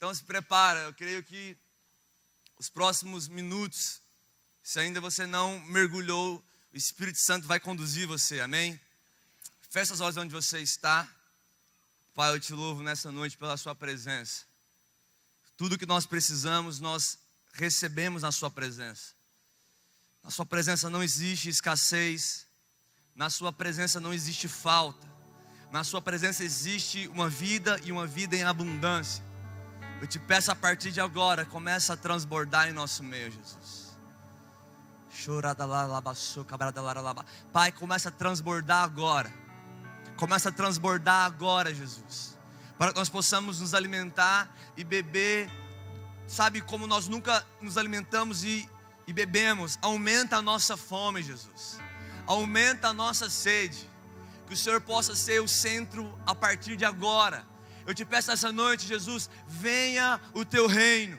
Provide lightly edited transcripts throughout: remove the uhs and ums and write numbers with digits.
Então se prepara, eu creio que os próximos minutos, se ainda você não mergulhou, o Espírito Santo vai conduzir você, amém? Feche as olhos onde você está. Pai, eu te louvo nessa noite pela sua presença. Tudo que nós precisamos, nós recebemos na sua presença. Na sua presença não existe escassez, na sua presença não existe falta, na sua presença existe uma vida e uma vida em abundância. Eu te peço a partir de agora, começa a transbordar em nosso meio, Jesus. Pai, começa a transbordar agora. Começa a transbordar agora, Jesus, para que nós possamos nos alimentar e beber, sabe, como nós nunca nos alimentamos e bebemos. Aumenta a nossa fome, Jesus, aumenta a nossa sede, que o Senhor possa ser o centro a partir de agora. Eu te peço essa noite, Jesus, venha o teu reino,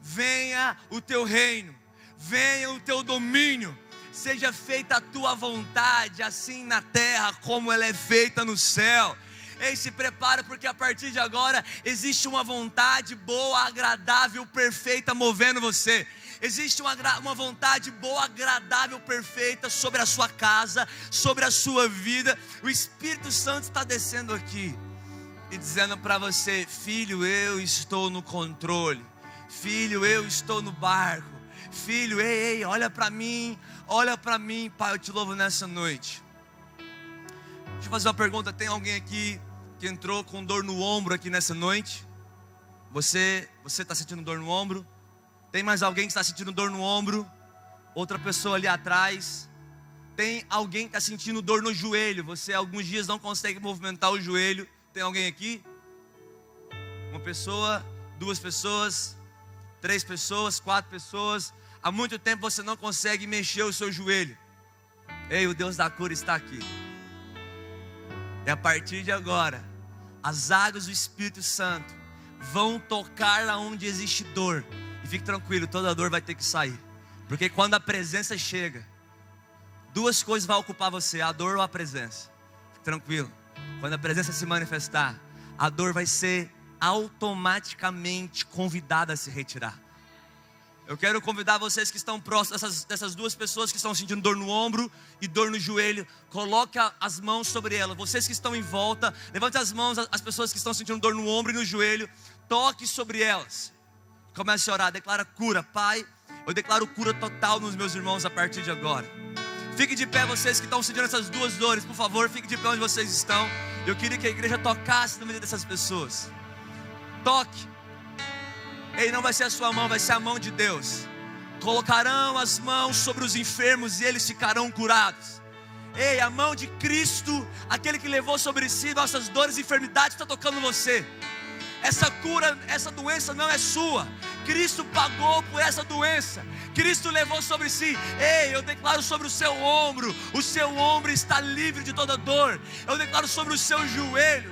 venha o teu reino, venha o teu domínio. Seja feita a tua vontade, assim na terra como ela é feita no céu. Ei, se prepara, porque a partir de agora existe uma vontade boa, agradável, perfeita movendo você. Existe uma vontade boa, agradável, perfeita sobre a sua casa, sobre a sua vida. O Espírito Santo está descendo aqui e dizendo para você: filho, eu estou no controle. Filho, eu estou no barco. Filho, ei, olha para mim, Pai, eu te louvo nessa noite. Deixa eu fazer uma pergunta, tem alguém aqui que entrou com dor no ombro aqui nessa noite? Você está sentindo dor no ombro? Tem mais alguém que está sentindo dor no ombro? Outra pessoa ali atrás? Tem alguém que está sentindo dor no joelho? Você alguns dias não consegue movimentar o joelho? Tem alguém aqui? Uma pessoa, duas pessoas, 3 pessoas, 4 pessoas. Há muito tempo você não consegue mexer o seu joelho. Ei, o Deus da cura está aqui. E a partir de agora, as águas do Espírito Santo vão tocar lá onde existe dor. E fique tranquilo, toda dor vai ter que sair. Porque quando a presença chega, 2 coisas vão ocupar você: a dor ou a presença. Fique tranquilo. Quando a presença se manifestar, a dor vai ser automaticamente convidada a se retirar. Eu quero convidar vocês que estão próximos dessas 2 pessoas que estão sentindo dor no ombro e dor no joelho. Coloque as mãos sobre elas. Vocês que estão em volta, levante as mãos, as pessoas que estão sentindo dor no ombro e no joelho. Toque sobre elas. Comece a orar, declara cura. Pai, eu declaro cura total nos meus irmãos a partir de agora. Fique de pé, vocês que estão sentindo essas 2 dores, por favor, fique de pé onde vocês estão. Eu queria que a igreja tocasse na vida dessas pessoas. Toque. Ei, não vai ser a sua mão, vai ser a mão de Deus. Colocarão as mãos sobre os enfermos e eles ficarão curados. Ei, a mão de Cristo, aquele que levou sobre si nossas dores e enfermidades, está tocando você. Essa cura, essa doença não é sua. Cristo pagou por essa doença. Cristo levou sobre si. Ei, eu declaro sobre o seu ombro está livre de toda dor. Eu declaro sobre o seu joelho.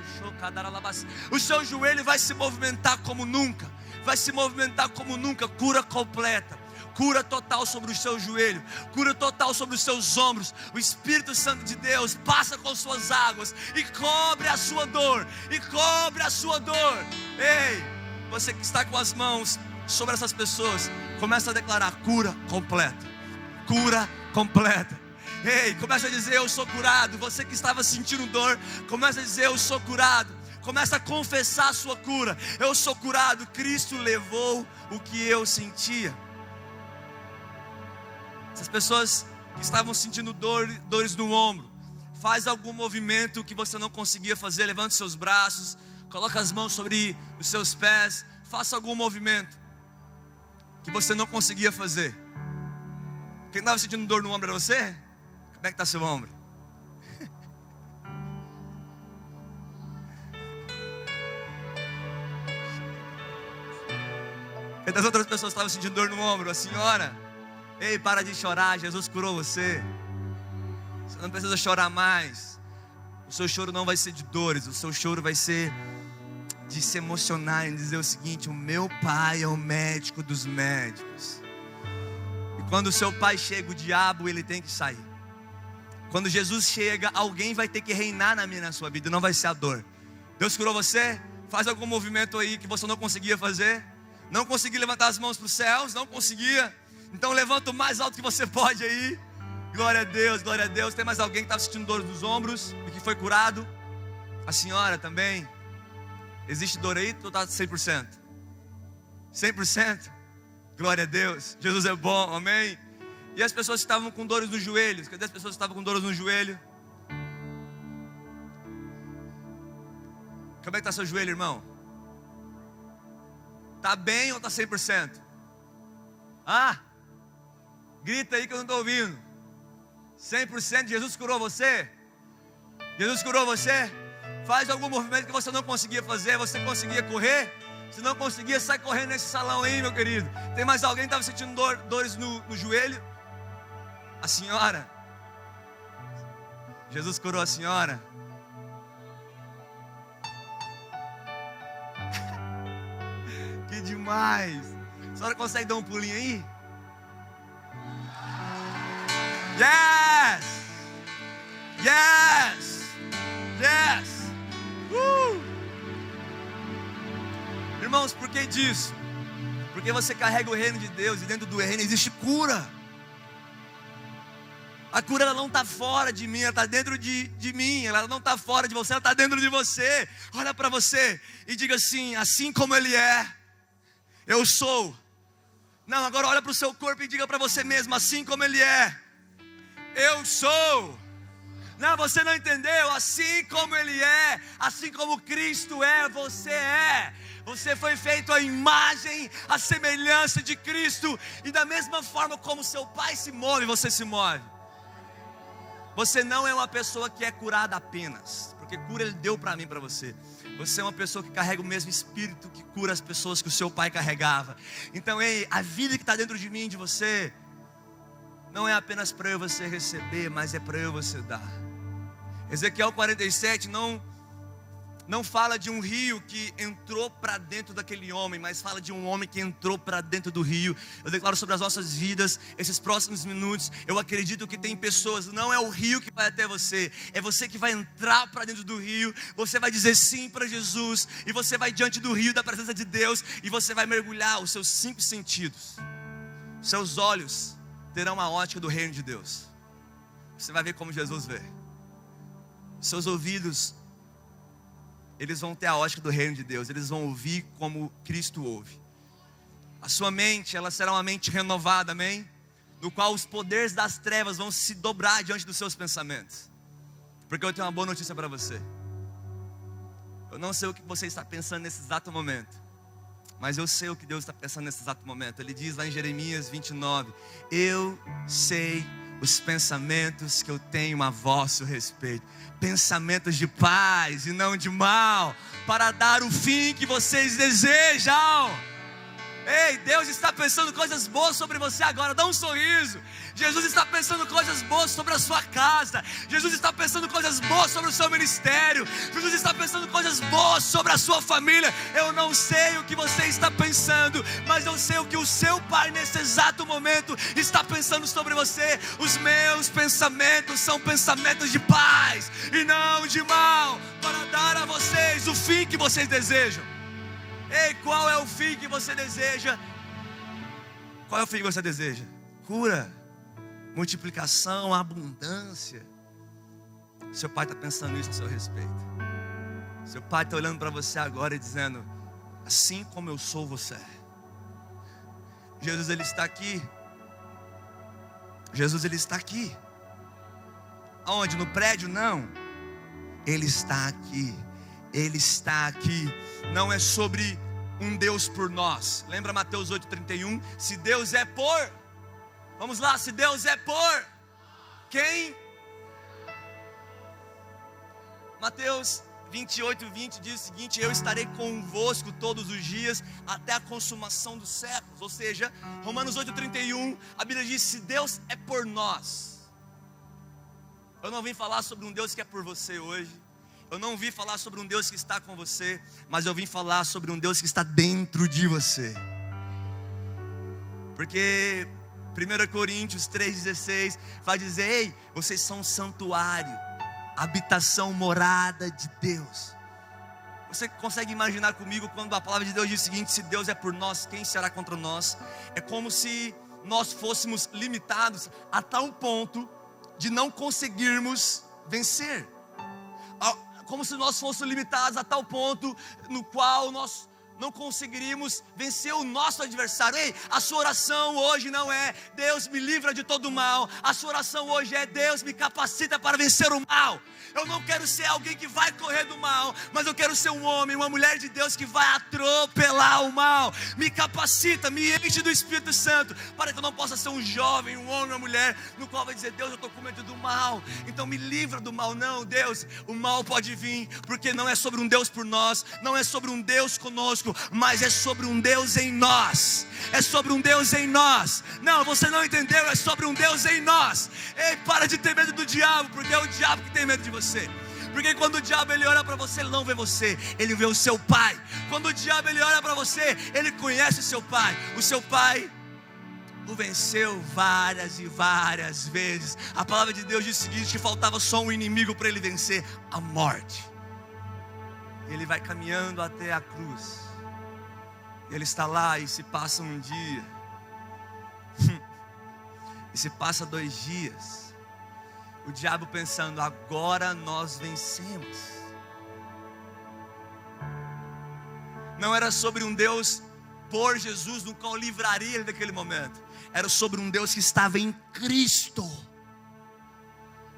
O seu joelho vai se movimentar como nunca. Vai se movimentar como nunca. Cura completa, cura total sobre o seu joelho, cura total sobre os seus ombros. O Espírito Santo de Deus passa com suas águas e cobre a sua dor, e cobre a sua dor. Ei, você que está com as mãos sobre essas pessoas, começa a declarar cura completa, cura completa. Ei, começa a dizer: eu sou curado. Você que estava sentindo dor, começa a dizer: eu sou curado. Começa a confessar a sua cura. Eu sou curado. Cristo levou o que eu sentia. Essas pessoas que estavam sentindo dores no ombro, faz algum movimento que você não conseguia fazer. Levante seus braços, coloca as mãos sobre os seus pés. Faça algum movimento que você não conseguia fazer. Quem estava sentindo dor no ombro era você? Como é que está seu ombro? E das outras pessoas estavam sentindo dor no ombro. A senhora: ei, para de chorar, Jesus curou você. Você não precisa chorar mais. O seu choro não vai ser de dores. O seu choro vai ser de se emocionar e dizer o seguinte: o meu pai é o médico dos médicos. E quando o seu pai chega, o diabo ele tem que sair. Quando Jesus chega, alguém vai ter que reinar na minha e na sua vida. Não vai ser a dor. Deus curou você? Faz algum movimento aí que você não conseguia fazer. Não conseguia levantar as mãos para os céus, não conseguia. Então levanta o mais alto que você pode aí. Glória a Deus, glória a Deus. Tem mais alguém que estava sentindo dor nos ombros e que foi curado? A senhora também. Existe dor aí? Ou está 100%? 100%? Glória a Deus. Jesus é bom, amém? E as pessoas que estavam com dores nos joelhos? Cadê as pessoas que estavam com dores no joelho? Como é que está seu joelho, irmão? Está bem ou está 100%? Ah? Grita aí que eu não estou ouvindo. 100%, Jesus curou você? Jesus curou você? Faz algum movimento que você não conseguia fazer. Você conseguia correr? Se não conseguia, sai correndo nesse salão aí, meu querido. Tem mais alguém que estava sentindo dores no joelho? A senhora? Jesus curou a senhora? Que demais! A senhora consegue dar um pulinho aí? Yes! Yes! Yes! Irmãos, por que disso? Porque você carrega o reino de Deus e dentro do reino existe cura. A cura ela não está fora de mim, ela está dentro de mim. Ela não está fora de você, ela está dentro de você. Olha para você e diga assim como Ele é, eu sou. Não, agora olha para o seu corpo e diga para você mesmo, assim como Ele é, eu sou. Não, você não entendeu. Assim como Ele é, assim como Cristo é, você é. Você foi feito à imagem, à semelhança de Cristo. E da mesma forma como seu Pai se move, você se move. Você não é uma pessoa que é curada apenas, porque cura Ele deu para mim e para você. Você é uma pessoa que carrega o mesmo Espírito que cura as pessoas que o seu Pai carregava. Então, a vida que está dentro de mim e de você não é apenas para eu você receber, mas é para eu você dar. Ezequiel 47 não fala de um rio que entrou para dentro daquele homem, mas fala de um homem que entrou para dentro do rio. Eu declaro sobre as nossas vidas, esses próximos minutos, eu acredito que tem pessoas, não é o rio que vai até você, é você que vai entrar para dentro do rio. Você vai dizer sim para Jesus, e você vai diante do rio da presença de Deus, e você vai mergulhar os seus 5 sentidos. Seus olhos terão a ótica do reino de Deus. Você vai ver como Jesus vê. Seus ouvidos, eles vão ter a ótica do reino de Deus. Eles vão ouvir como Cristo ouve. A sua mente, ela será uma mente renovada, amém? No qual os poderes das trevas vão se dobrar diante dos seus pensamentos. Porque eu tenho uma boa notícia para você. Eu não sei o que você está pensando nesse exato momento, mas eu sei o que Deus está pensando nesse exato momento. Ele diz lá em Jeremias 29, eu sei os pensamentos que eu tenho a vosso respeito, pensamentos de paz e não de mal, para dar o fim que vocês desejam. Ei, Deus está pensando coisas boas sobre você agora. Dá um sorriso. Jesus está pensando coisas boas sobre a sua casa. Jesus está pensando coisas boas sobre o seu ministério. Jesus está pensando coisas boas sobre a sua família. Eu não sei o que você está pensando, mas eu sei o que o seu Pai nesse exato momento está pensando sobre você. Os meus pensamentos são pensamentos de paz e não de mal, para dar a vocês o fim que vocês desejam. Ei, qual é o fim que você deseja? Qual é o fim que você deseja? Cura, multiplicação, abundância. Seu Pai está pensando isso a seu respeito. Seu Pai está olhando para você agora e dizendo, assim como eu sou, você é. Jesus, Ele está aqui. Jesus, Ele está aqui. Aonde? No prédio? Não. Ele está aqui. Ele está aqui. Não é sobre um Deus por nós. Lembra Mateus 8,31? Se Deus é por, vamos lá, se Deus é por quem? Mateus 28:20 diz o seguinte, eu estarei convosco todos os dias até a consumação dos séculos. Ou seja, Romanos 8,31, a Bíblia diz, se Deus é por nós. Eu não vim falar sobre um Deus que é por você hoje. Eu não vim falar sobre um Deus que está com você, mas eu vim falar sobre um Deus que está dentro de você. Porque 1 Coríntios 3,16 vai dizer, ei, vocês são um santuário, habitação, morada de Deus. Você consegue imaginar comigo quando a palavra de Deus diz o seguinte: se Deus é por nós, quem será contra nós? É como se nós fôssemos limitados a tal ponto de não conseguirmos vencer. Como se nós fôssemos limitados a tal ponto no qual nós não conseguiríamos vencer o nosso adversário. Ei, a sua oração hoje não é Deus me livra de todo mal. A sua oração hoje é Deus me capacita para vencer o mal. Eu não quero ser alguém que vai correr do mal, mas eu quero ser um homem, uma mulher de Deus que vai atropelar o mal. Me capacita, me enche do Espírito Santo, para que eu não possa ser um jovem, um homem, uma mulher, no qual vai dizer: Deus, eu estou com medo do mal, então me livra do mal. Não, Deus, o mal pode vir, porque não é sobre um Deus por nós, não é sobre um Deus conosco, mas é sobre um Deus em nós. É sobre um Deus em nós. Não, você não entendeu, é sobre um Deus em nós. Ei, para de ter medo do diabo, porque é o diabo que tem medo de você. Porque quando o diabo ele olha para você, ele não vê você, ele vê o seu pai. Quando o diabo ele olha para você, ele conhece o seu pai. O seu pai o venceu várias e várias vezes. A palavra de Deus diz o seguinte: que faltava só um inimigo para ele vencer: a morte. Ele vai caminhando até a cruz. Ele está lá e se passa um dia, e se passa 2 dias. O diabo pensando: agora nós vencemos. Não era sobre um Deus por Jesus, no qual livraria ele daquele momento. Era sobre um Deus que estava em Cristo,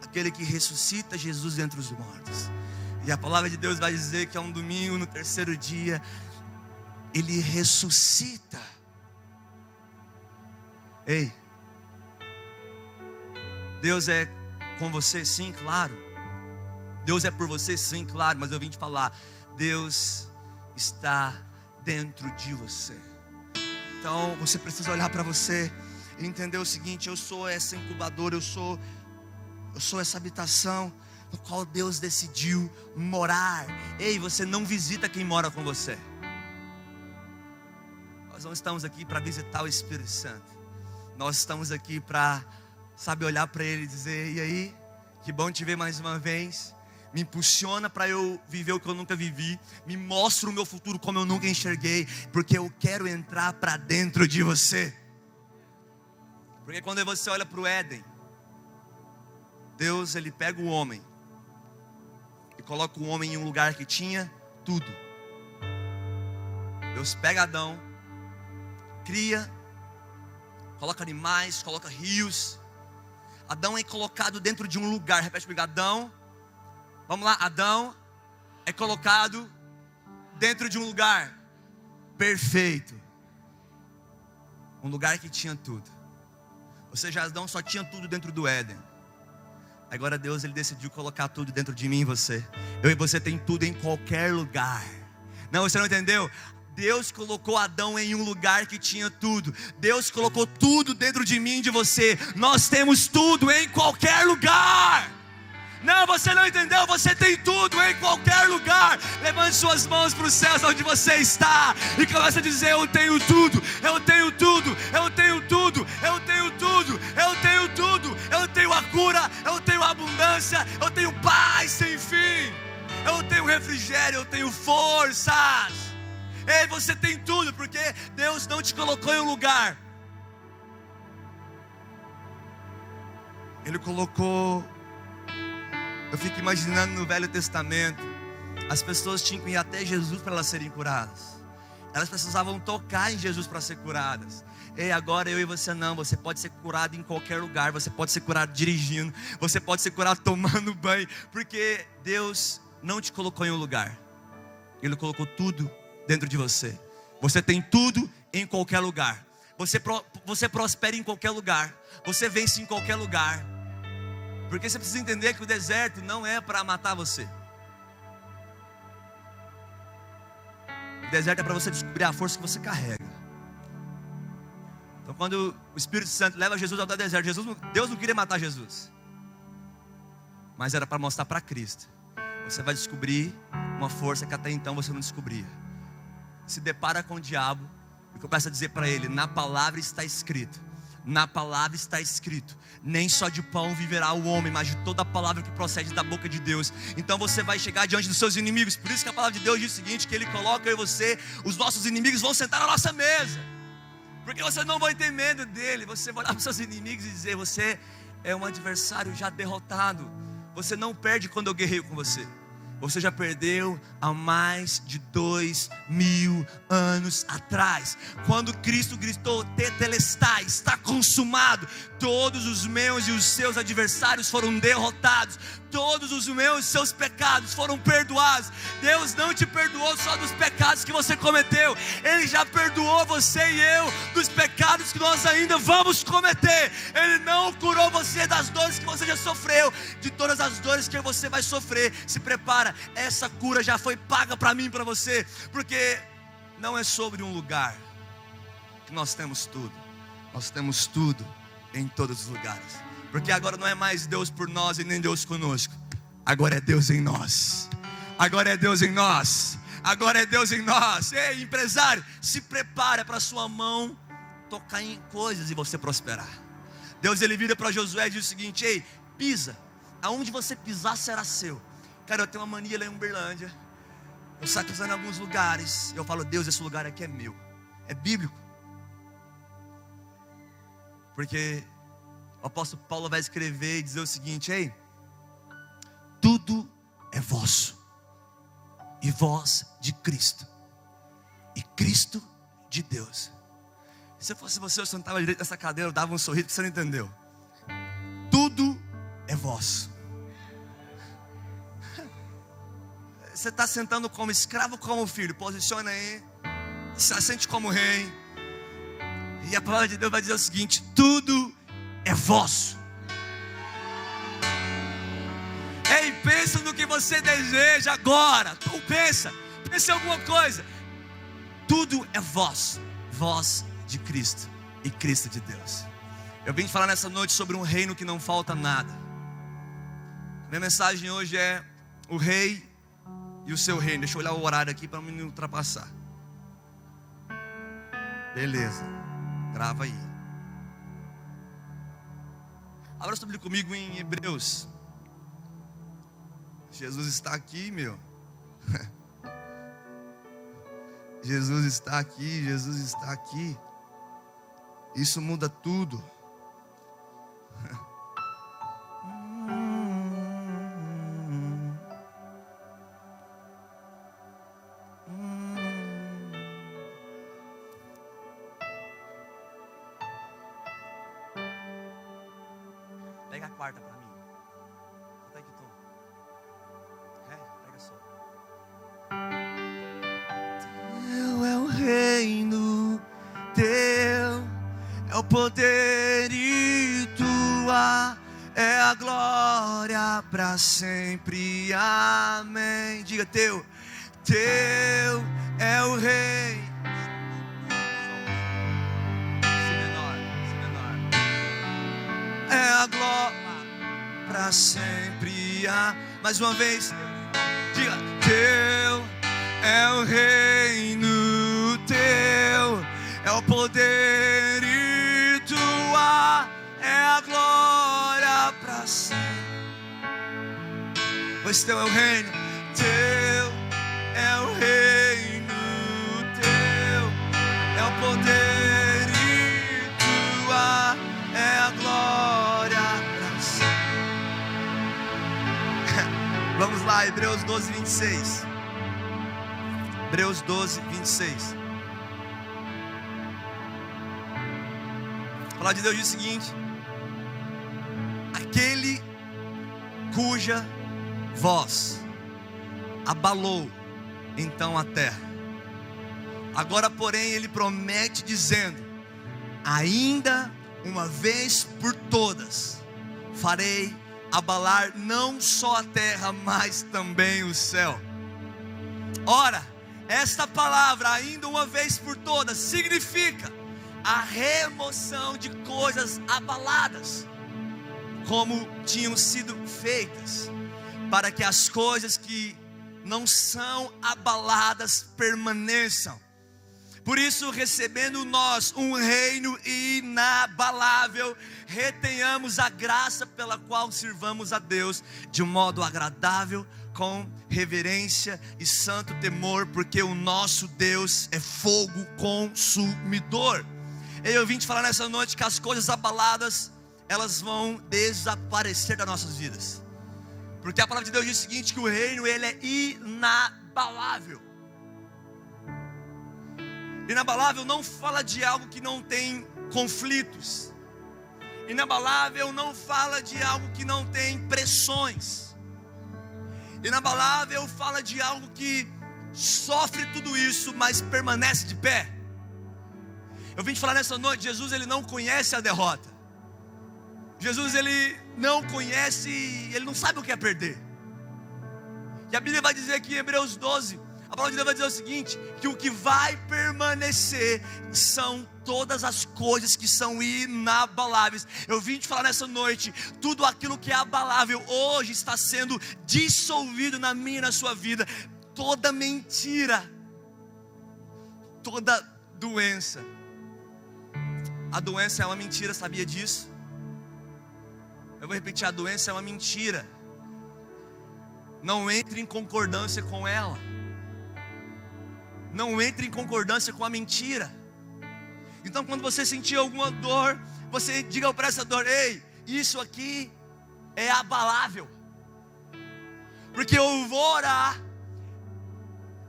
aquele que ressuscita Jesus dentre os mortos. E a palavra de Deus vai dizer que é um domingo, no 3º dia, ele ressuscita. Ei, Deus é com você, sim, claro. Deus é por você, sim, claro. Mas eu vim te falar: Deus está dentro de você. Então você precisa olhar para você e entender o seguinte: eu sou essa incubadora, eu sou essa habitação no qual Deus decidiu morar. Ei, você não visita quem mora com você. Nós não estamos aqui para visitar o Espírito Santo. Nós estamos aqui para, olhar para Ele e dizer: e aí, que bom te ver mais uma vez. Me impulsiona para eu viver o que eu nunca vivi. Me mostra o meu futuro como eu nunca enxerguei, porque eu quero entrar para dentro de você. Porque quando você olha para o Éden, Deus ele pega o homem e coloca o homem em um lugar que tinha tudo. Deus pega Adão, cria, coloca animais, coloca rios. Adão é colocado dentro de um lugar. Repete comigo: Adão, vamos lá, Adão é colocado dentro de um lugar perfeito. Um lugar que tinha tudo. Ou seja, Adão só tinha tudo dentro do Éden. Agora Deus ele decidiu colocar tudo dentro de mim e você. Eu e você tem tudo em qualquer lugar. Não, você não entendeu? Deus colocou Adão em um lugar que tinha tudo. Deus colocou tudo dentro de mim e de você. Nós temos tudo em qualquer lugar. Não, você não entendeu? Você tem tudo em qualquer lugar. Levante suas mãos para os céus onde você está e comece a dizer: eu tenho tudo, eu tenho tudo, eu tenho tudo, eu tenho tudo, eu tenho tudo. Eu tenho a cura, eu tenho a abundância, eu tenho paz sem fim, eu tenho refrigério, eu tenho forças. Ei, você tem tudo, porque Deus não te colocou em um lugar. Ele colocou. Eu fico imaginando no Velho Testamento, as pessoas tinham que ir até Jesus para elas serem curadas. Elas precisavam tocar em Jesus para ser curadas. Ei, agora eu e você não. Você pode ser curado em qualquer lugar. Você pode ser curado dirigindo. Você pode ser curado tomando banho. Porque Deus não te colocou em um lugar. Ele colocou tudo dentro de você. Você tem tudo em qualquer lugar. Você prospera em qualquer lugar. Você vence em qualquer lugar. Porque você precisa entender que o deserto não é para matar você. O deserto é para você descobrir a força que você carrega. Então quando o Espírito Santo leva Jesus ao deserto, Deus não queria matar Jesus, mas era para mostrar para Cristo. Você vai descobrir uma força que até então você não descobria. Se depara com o diabo e começa a dizer para ele: na palavra está escrito, Na palavra está escrito: nem só de pão viverá o homem, mas de toda a palavra que procede da boca de Deus. Então você vai chegar diante dos seus inimigos. Por isso que a palavra de Deus diz o seguinte: que Ele coloca eu e você, os nossos inimigos vão sentar na nossa mesa, porque você não vai ter medo dele. Você vai olhar para os seus inimigos e dizer: você é um adversário já derrotado. Você não perde quando eu guerreio com você. Você já perdeu há mais de 2000 anos atrás. Quando Cristo gritou tetelestai, está consumado, todos os meus e os seus adversários foram derrotados. Todos os meus e seus pecados foram perdoados. Deus não te perdoou só dos pecados que você cometeu. Ele já perdoou você e eu dos pecados que nós ainda vamos cometer. Ele não curou você das dores que você já sofreu, de todas as dores que você vai sofrer. Se prepara, essa cura já foi paga para mim e para você. Porque não é sobre um lugar que nós temos tudo. Nós temos tudo em todos os lugares. Porque agora não é mais Deus por nós e nem Deus conosco. Agora é Deus em nós. Agora é Deus em nós. Agora é Deus em nós. Ei, empresário, se prepare para sua mão tocar em coisas e você prosperar. Deus, ele vira para Josué e diz o seguinte: ei, pisa, aonde você pisar será seu. Cara, eu tenho uma mania lá em Uberlândia. Eu saio pisando em alguns lugares. Eu falo: Deus, esse lugar aqui é meu. É bíblico. Porque o apóstolo Paulo vai escrever e dizer o seguinte: ei, tudo é vosso, e vós de Cristo, e Cristo de Deus. Se eu fosse você, eu sentava direito nessa cadeira, eu dava um sorriso, que você não entendeu. Tudo é vosso. Você está sentando como escravo ou como filho? Posiciona aí, se assente como rei. E a palavra de Deus vai dizer o seguinte: tudo é vosso. Ei, pensa no que você deseja agora. Então pensa em alguma coisa. Tudo é vosso, vós de Cristo e Cristo de Deus. Eu vim falar nessa noite sobre um reino que não falta nada. Minha mensagem hoje é o rei e o seu reino. Deixa eu olhar o horário aqui para não me ultrapassar. Beleza, grava aí. Abra sua Bíblia comigo em Hebreus. Jesus está aqui, meu. Jesus está aqui, Jesus está aqui. Isso muda tudo. Pega a quarta para mim. Até que tu. Pega só. Teu é o reino, teu é o poder e tua é a glória para sempre. Amém. Diga: teu é o reino. É a glória para sempre. Mais uma vez, diga: teu é o reino, teu é o poder e tua é a glória para sempre. Pois teu é o reino, teu é o reino, teu é o poder e tua é a glória para sempre. Vamos lá, Hebreus 12, 26. Hebreus 12, 26. A palavra de Deus diz o seguinte: aquele cuja voz abalou então a terra, agora porém ele promete dizendo: ainda uma vez por todas farei abalar não só a terra, mas também o céu. Ora, esta palavra, ainda uma vez por todas, significa a remoção de coisas abaladas, como tinham sido feitas, para que as coisas que não são abaladas permaneçam. Por isso, recebendo nós um reino inabalável, retenhamos a graça pela qual sirvamos a Deus de um modo agradável, com reverência e santo temor, porque o nosso Deus é fogo consumidor. Eu vim te falar nessa noite que as coisas abaladas, elas vão desaparecer das nossas vidas, porque a palavra de Deus diz o seguinte, que o reino ele é inabalável. Inabalável não fala de algo que não tem conflitos. Inabalável não fala de algo que não tem pressões. Inabalável fala de algo que sofre tudo isso, mas permanece de pé. Eu vim te falar nessa noite, Jesus ele não conhece a derrota. Jesus ele não conhece, ele não sabe o que é perder. E a Bíblia vai dizer aqui em Hebreus 12, a palavra de Deus vai dizer o seguinte, que o que vai permanecer são todas as coisas que são inabaláveis. Eu vim te falar nessa noite, tudo aquilo que é abalável hoje está sendo dissolvido na minha e na sua vida. Toda mentira, toda doença. A doença é uma mentira, sabia disso? Eu vou repetir, a doença é uma mentira. Não entre em concordância com ela. Não entre em concordância com a mentira. Então quando você sentir alguma dor, você diga para essa dor, ei, isso aqui é abalável, porque eu vou orar,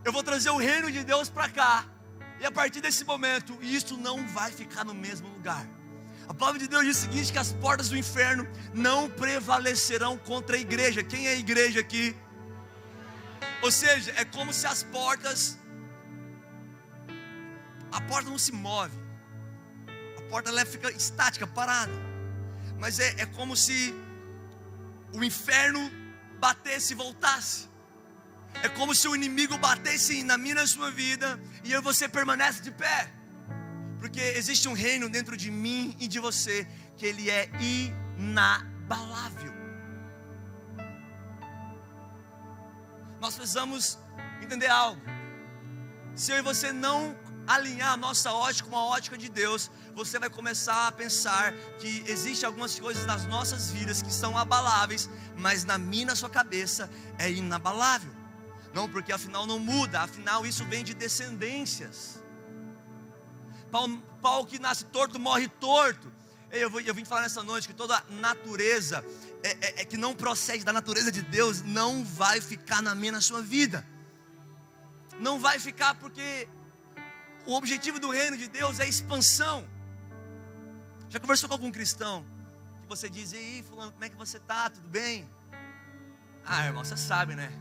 eu vou trazer o reino de Deus para cá, e a partir desse momento, isso não vai ficar no mesmo lugar. A palavra de Deus diz o seguinte, que as portas do inferno não prevalecerão contra a igreja. Quem é a igreja aqui? Ou seja, é como se as portas, a porta não se move, a porta ela fica estática, parada, mas é como se o inferno batesse e voltasse. É como se o inimigo batesse na minha e na sua vida, e eu e você permanece de pé, porque existe um reino dentro de mim e de você, que ele é inabalável. Nós precisamos entender algo. Se eu e você não alinhar a nossa ótica com a ótica de Deus, você vai começar a pensar que existem algumas coisas nas nossas vidas que são abaláveis, mas na minha e na sua cabeça é inabalável. Não, porque afinal não muda, afinal isso vem de descendências. Pau que nasce torto, morre torto. Eu vim falar nessa noite que toda natureza que não procede da natureza de Deus não vai ficar na minha e na sua vida. Não vai ficar, porque o objetivo do reino de Deus é expansão. Já conversou com algum cristão que você diz, ei fulano, como é que você está? Tudo bem? Ah, irmão, você sabe, né?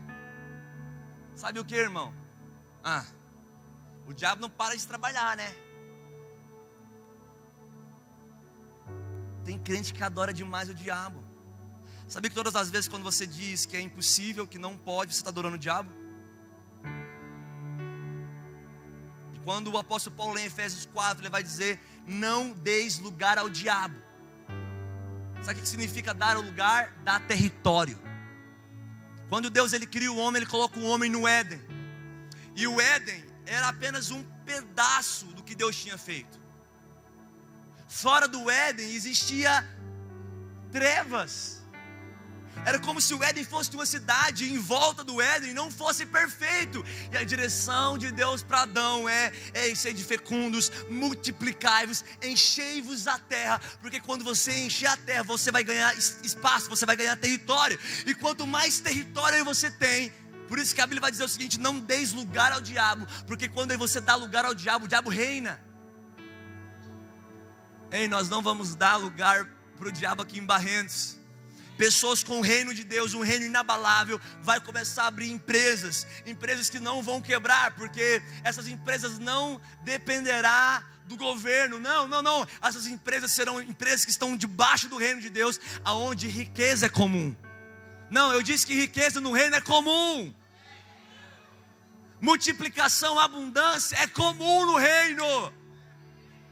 Sabe o que, irmão? O diabo não para de trabalhar, né? Tem crente que adora demais o diabo. Sabia que todas as vezes quando você diz que é impossível, que não pode, você está adorando o diabo? Quando o apóstolo Paulo lê em Efésios 4, ele vai dizer, não deis lugar ao diabo. Sabe o que significa dar o lugar? Dar território. Quando Deus ele cria o homem, ele coloca o homem no Éden. E o Éden era apenas um pedaço do que Deus tinha feito. Fora do Éden existia trevas. Era como se o Éden fosse uma cidade, e em volta do Éden não fosse perfeito. E a direção de Deus para Adão é sede fecundos, multiplicai-vos, enchei-vos a terra. Porque quando você encher a terra, você vai ganhar espaço, você vai ganhar território. E quanto mais território você tem, por isso que a Bíblia vai dizer o seguinte, não deis lugar ao diabo. Porque quando você dá lugar ao diabo, o diabo reina. Ei, nós não vamos dar lugar para o diabo aqui em Barretos. Pessoas com o reino de Deus, um reino inabalável, vai começar a abrir empresas que não vão quebrar, porque essas empresas não dependerá do governo, não, essas empresas serão empresas que estão debaixo do reino de Deus, aonde riqueza é comum. Não, eu disse que riqueza no reino é comum, multiplicação, abundância é comum no reino.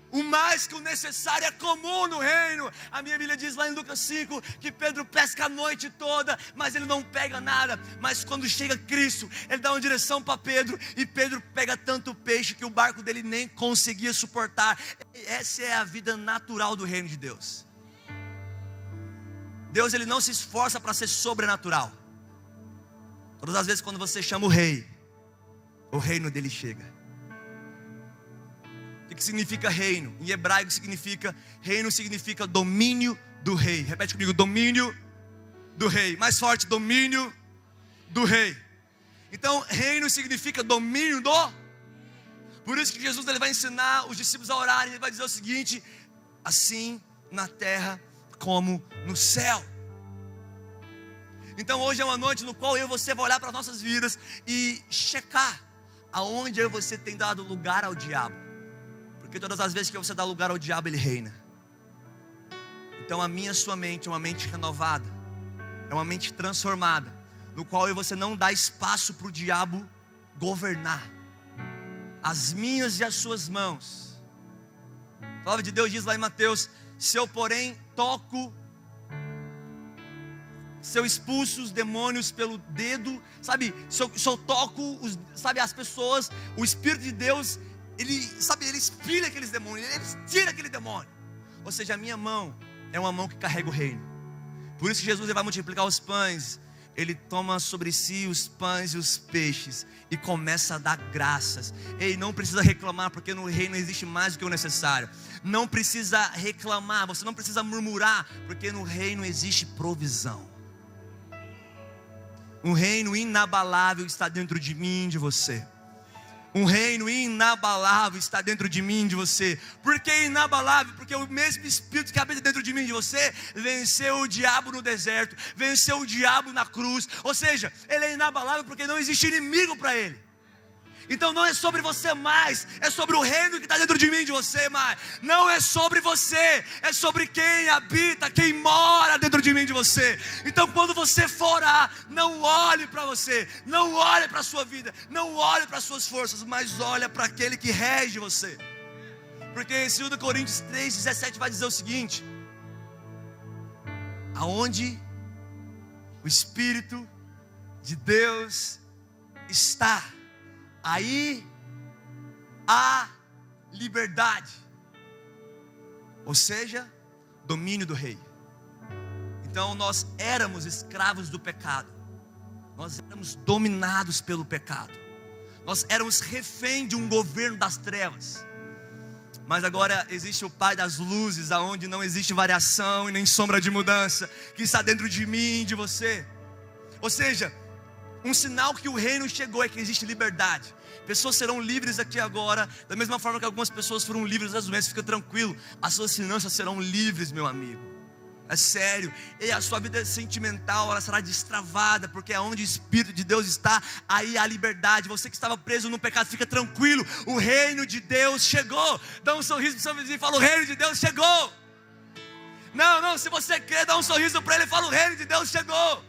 O mais mais que o necessário é comum no reino. A minha Bíblia diz lá em Lucas 5 que Pedro pesca a noite toda, mas ele não pega nada. Mas quando chega Cristo, ele dá uma direção para Pedro, e Pedro pega tanto peixe que o barco dele nem conseguia suportar. Essa é a vida natural do reino de Deus. Deus, ele não se esforça para ser sobrenatural. Todas as vezes quando você chama o rei, o reino dele chega. O que significa reino? Em hebraico significa, reino significa domínio do rei. Repete comigo, domínio do rei. Mais forte, domínio do rei. Então, reino significa domínio do. Por isso que Jesus, ele vai ensinar os discípulos a orarem. Ele vai dizer o seguinte: assim na terra como no céu. Então hoje é uma noite no qual eu e você vai olhar para as nossas vidas e checar aonde eu e você tem dado lugar ao diabo. Porque todas as vezes que você dá lugar ao diabo, ele reina. Então a minha e a sua mente é uma mente renovada, é uma mente transformada, no qual eu e você não dá espaço para o diabo governar as minhas e as suas mãos. A palavra de Deus diz lá em Mateus: se eu porém toco, se eu expulso os demônios pelo dedo, sabe, se eu toco as pessoas, o Espírito de Deus, ele expira aqueles demônios, ele tira aquele demônio. Ou seja, a minha mão é uma mão que carrega o reino. Por isso que Jesus, ele vai multiplicar os pães. Ele toma sobre si os pães e os peixes e começa a dar graças. Ei, não precisa reclamar, porque no reino existe mais do que o necessário. Não precisa reclamar, você não precisa murmurar, porque no reino existe provisão. Um reino inabalável está dentro de mim e de você. Um reino inabalável está dentro de mim e de você. Por que inabalável? Porque o mesmo Espírito que habita dentro de mim e de você venceu o diabo no deserto, venceu o diabo na cruz. Ou seja, ele é inabalável porque não existe inimigo para ele. Então não é sobre você mais, é sobre o reino que está dentro de mim e de você mais. Não é sobre você, é sobre quem habita, quem mora dentro de mim e de você. Então quando você for orar, não olhe para você, não olhe para a sua vida, não olhe para as suas forças, mas olhe para aquele que rege você. Porque em 2 Coríntios 3,17 vai dizer o seguinte: aonde o Espírito de Deus está, aí há liberdade. Ou seja, domínio do rei. Então nós éramos escravos do pecado. Nós éramos dominados pelo pecado. Nós éramos refém de um governo das trevas. Mas agora existe o Pai das luzes, aonde não existe variação e nem sombra de mudança, que está dentro de mim e de você. Ou seja, um sinal que o reino chegou é que existe liberdade. Pessoas serão livres aqui agora, da mesma forma que algumas pessoas foram livres das doenças. Fica tranquilo, as suas finanças serão livres, meu amigo. É sério. E a sua vida sentimental, ela será destravada, porque é onde o Espírito de Deus está, aí há liberdade. Você que estava preso no pecado, fica tranquilo, o reino de Deus chegou. Dá um sorriso para o seu vizinho e fala: o reino de Deus chegou. Não, se você quer, dá um sorriso para ele e fala: o reino de Deus chegou.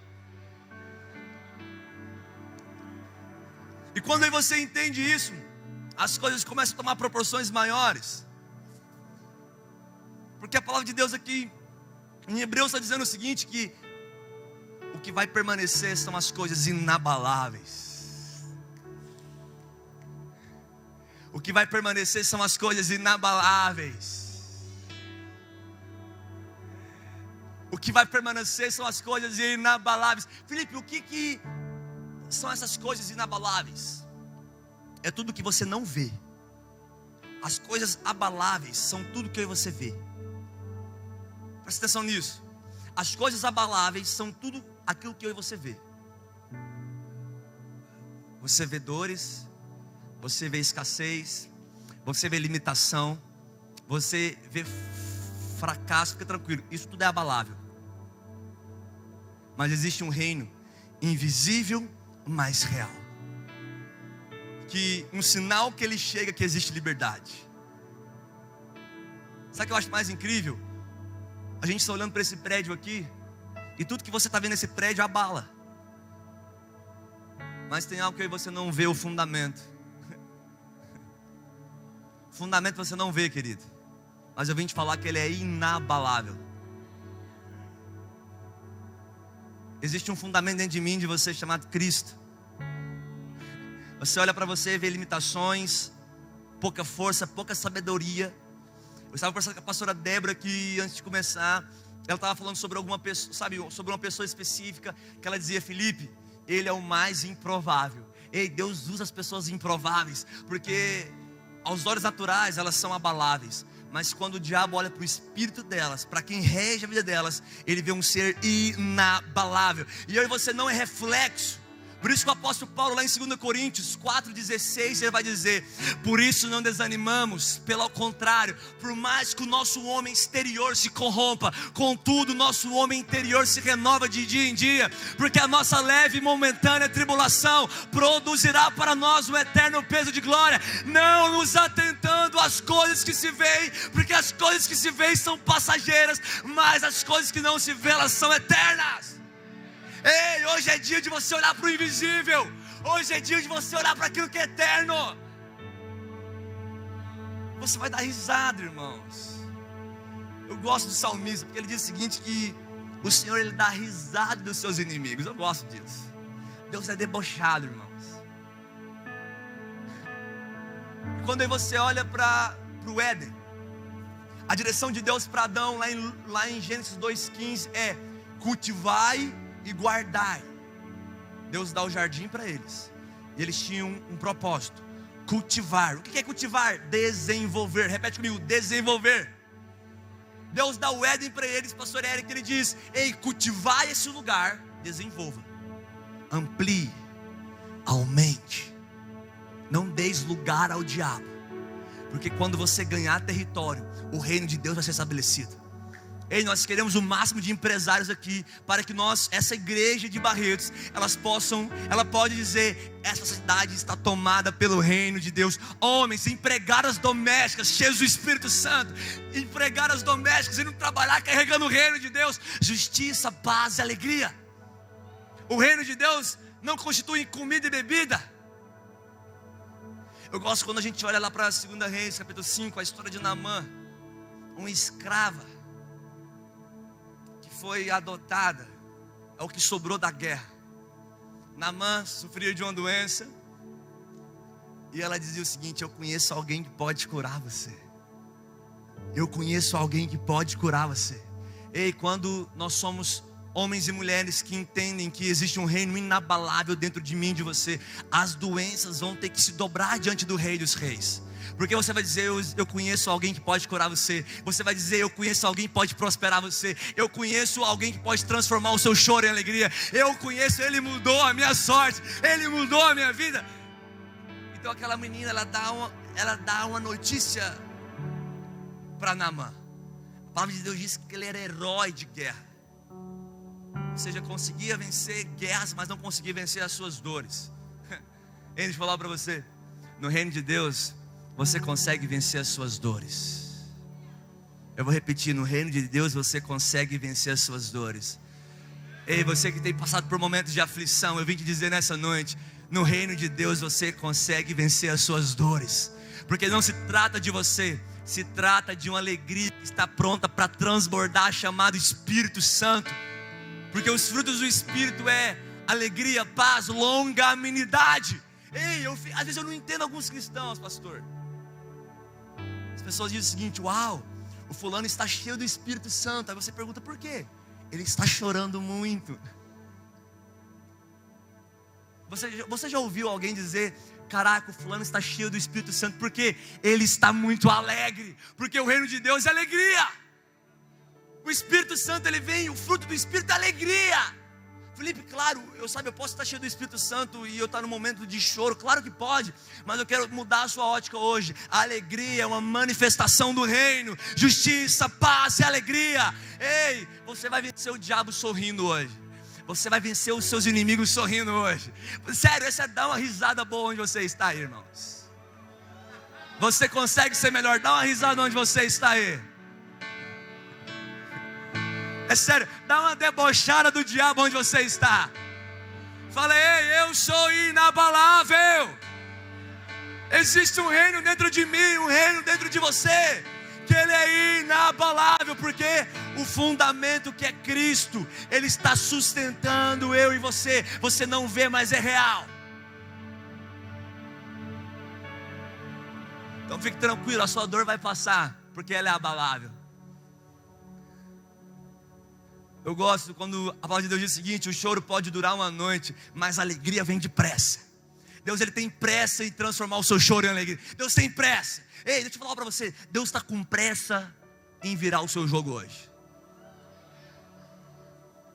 E quando você entende isso, as coisas começam a tomar proporções maiores. Porque a palavra de Deus aqui em Hebreus está dizendo o seguinte: que o que vai permanecer são as coisas inabaláveis. O que vai permanecer são as coisas inabaláveis. O que vai permanecer são as coisas inabaláveis. Felipe, o que são essas coisas inabaláveis? É tudo que você não vê. As coisas abaláveis são tudo que eu e você vê. Presta atenção nisso. As coisas abaláveis são tudo aquilo que eu e você vê. Você vê dores, você vê escassez, você vê limitação, você vê fracasso. Fica tranquilo, isso tudo é abalável. Mas existe um reino invisível, mais real, que um sinal que ele chega, que existe liberdade. Sabe o que eu acho mais incrível? A gente está olhando para esse prédio aqui, e tudo que você está vendo nesse prédio abala. Mas tem algo que eu e você não vê: o fundamento. O fundamento você não vê, querido, mas eu vim te falar que ele é inabalável. Existe um fundamento dentro de mim, de você, chamado Cristo. Você olha para você e vê limitações, pouca força, pouca sabedoria. Eu estava conversando com a pastora Débora aqui antes de começar. Ela estava falando sobre alguma pessoa, sabe, sobre uma pessoa específica, que ela dizia: Felipe, ele é o mais improvável. Ei, Deus usa as pessoas improváveis, porque aos olhos naturais elas são abaláveis, mas quando o diabo olha para o espírito delas, para quem rege a vida delas, ele vê um ser inabalável. E eu e você não é reflexo. Por isso que o apóstolo Paulo, lá em 2 Coríntios 4,16, ele vai dizer: por isso não desanimamos, pelo contrário, por mais que o nosso homem exterior se corrompa, contudo o nosso homem interior se renova de dia em dia, porque a nossa leve e momentânea tribulação produzirá para nós um eterno peso de glória, não nos atentando às coisas que se veem, porque as coisas que se veem são passageiras, mas as coisas que não se veem, elas são eternas. Ei, hoje é dia de você olhar para o invisível. Hoje é dia de você olhar para aquilo que é eterno. Você vai dar risada, irmãos. Eu gosto do salmista, porque ele diz o seguinte, que o Senhor, ele dá risada dos seus inimigos. Eu gosto disso. Deus é debochado, irmãos. Quando aí você olha para o Éden, a direção de Deus para Adão lá em Gênesis 2,15 é: cultivai e guardai. Deus dá o jardim para eles, e eles tinham um propósito: cultivar. O que é cultivar? Desenvolver. Repete comigo: desenvolver. Deus dá o Éden para eles, pastor Eric, ele diz: ei, cultivai esse lugar, desenvolva, amplie, aumente, não deis lugar ao diabo, porque quando você ganhar território, o reino de Deus vai ser estabelecido. Ei, nós queremos o máximo de empresários aqui, para que essa igreja de Barretos, ela pode dizer: essa cidade está tomada pelo reino de Deus. Homens, empregadas domésticas, cheios do Espírito Santo, empregadas domésticas, indo trabalhar carregando o reino de Deus, justiça, paz e alegria. O reino de Deus não constitui comida e bebida. Eu gosto quando a gente olha lá para 2 Reis, capítulo 5, a história de Naamã, uma escrava foi adotada, é o que sobrou da guerra. Naamã sofria de uma doença, e ela dizia o seguinte: eu conheço alguém que pode curar você. Eu conheço alguém que pode curar você. Ei, quando nós somos homens e mulheres que entendem que existe um reino inabalável dentro de mim e de você, as doenças vão ter que se dobrar diante do Rei dos Reis. Porque você vai dizer: eu conheço alguém que pode curar você. Você vai dizer: eu conheço alguém que pode prosperar você. Eu conheço alguém que pode transformar o seu choro em alegria. Eu conheço, ele mudou a minha sorte, ele mudou a minha vida. Então aquela menina, ela dá uma notícia para Naamã. A palavra de Deus diz que ele era herói de guerra. Ou seja, conseguia vencer guerras, mas não conseguia vencer as suas dores. Deixa eu falar para você: no reino de Deus, você consegue vencer as suas dores. Eu vou repetir: no reino de Deus você consegue vencer as suas dores. Ei, você que tem passado por momentos de aflição, eu vim te dizer nessa noite: no reino de Deus você consegue vencer as suas dores. Porque não se trata de você, se trata de uma alegria que está pronta para transbordar, chamado Espírito Santo. Porque os frutos do Espírito é alegria, paz, longanimidade. Ei, às vezes eu não entendo alguns cristãos, pastor. As pessoas dizem o seguinte: uau, o fulano está cheio do Espírito Santo. Aí você pergunta: por quê? Ele está chorando muito. Você já ouviu alguém dizer: caraca, o fulano está cheio do Espírito Santo? Porque ele está muito alegre. Porque o reino de Deus é alegria. O Espírito Santo, ele vem, o fruto do Espírito é alegria. Felipe, claro, eu posso estar cheio do Espírito Santo e eu estar no momento de choro, claro que pode, mas eu quero mudar a sua ótica hoje. A alegria é uma manifestação do reino, justiça, paz e alegria. Ei, você vai vencer o diabo sorrindo hoje, você vai vencer os seus inimigos sorrindo hoje. Sério, essa é dar uma risada boa onde você está aí, irmãos. Você consegue ser melhor, dá uma risada onde você está aí. É sério, dá uma debochada do diabo onde você está. Fala: ei, eu sou inabalável. Existe um reino dentro de mim, um reino dentro de você, que Ele é inabalável, porque o fundamento que é Cristo, Ele está sustentando eu e você. Você não vê, mas é real. Então fique tranquilo, a sua dor vai passar, porque ela é abalável. Eu gosto quando a palavra de Deus diz o seguinte: o choro pode durar uma noite, mas a alegria vem depressa. Deus, Ele tem pressa em transformar o seu choro em alegria. Deus tem pressa. Ei, deixa eu falar para você, Deus está com pressa em virar o seu jogo hoje.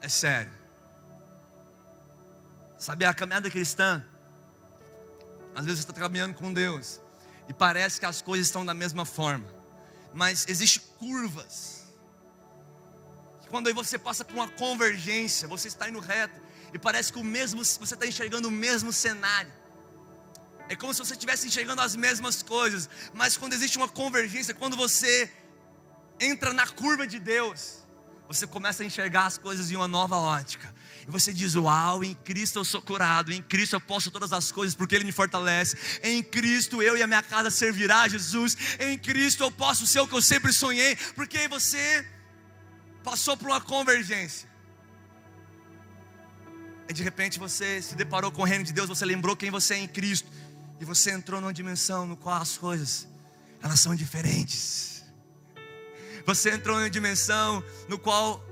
É sério. Sabe, a caminhada cristã, às vezes você está caminhando com Deus e parece que as coisas estão da mesma forma, mas existem curvas. Quando aí você passa por uma convergência, você está indo reto e parece que você está enxergando o mesmo cenário. É como se você estivesse enxergando as mesmas coisas, mas quando existe uma convergência, quando você entra na curva de Deus, você começa a enxergar as coisas em uma nova ótica. E você diz: uau, em Cristo eu sou curado, em Cristo eu posso todas as coisas porque Ele me fortalece. Em Cristo eu e a minha casa servirá a Jesus. Em Cristo eu posso ser o que eu sempre sonhei, porque você passou por uma convergência. E de repente você se deparou com o reino de Deus, você lembrou quem você é em Cristo, e você entrou numa dimensão no qual as coisas, elas são diferentes. Você entrou numa dimensão no qual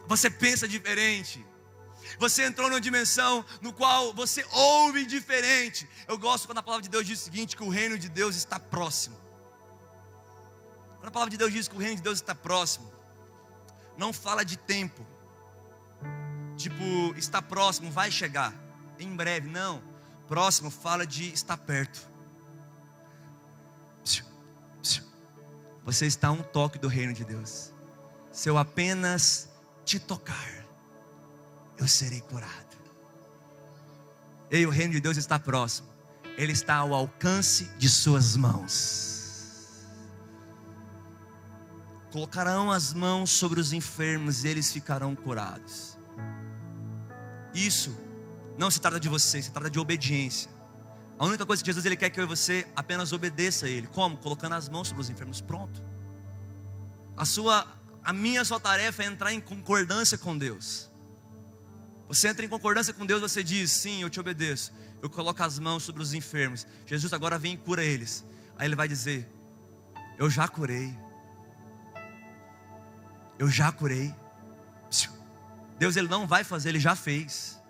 você pensa diferente. Você entrou numa dimensão no qual você ouve diferente. Eu gosto quando a palavra de Deus diz o seguinte, que o reino de Deus está próximo. Quando a palavra de Deus diz que o reino de Deus está próximo, não fala de tempo, tipo, está próximo, vai chegar em breve. Não, próximo fala de estar perto. Você está a um toque do reino de Deus. Se eu apenas te tocar, eu serei curado. Ei, o reino de Deus está próximo. Ele está ao alcance de suas mãos. Colocarão as mãos sobre os enfermos e eles ficarão curados. Isso não se trata de você, se trata de obediência. A única coisa que Jesus Ele quer que eu e você apenas obedeça a Ele. Como? Colocando as mãos sobre os enfermos. Pronto. A minha sua tarefa é entrar em concordância com Deus. Você entra em concordância com Deus, você diz: sim, eu te obedeço. Eu coloco as mãos sobre os enfermos. Jesus agora vem e cura eles. Aí Ele vai dizer: eu já curei. Eu já curei. Deus Ele não vai fazer, Ele já fez.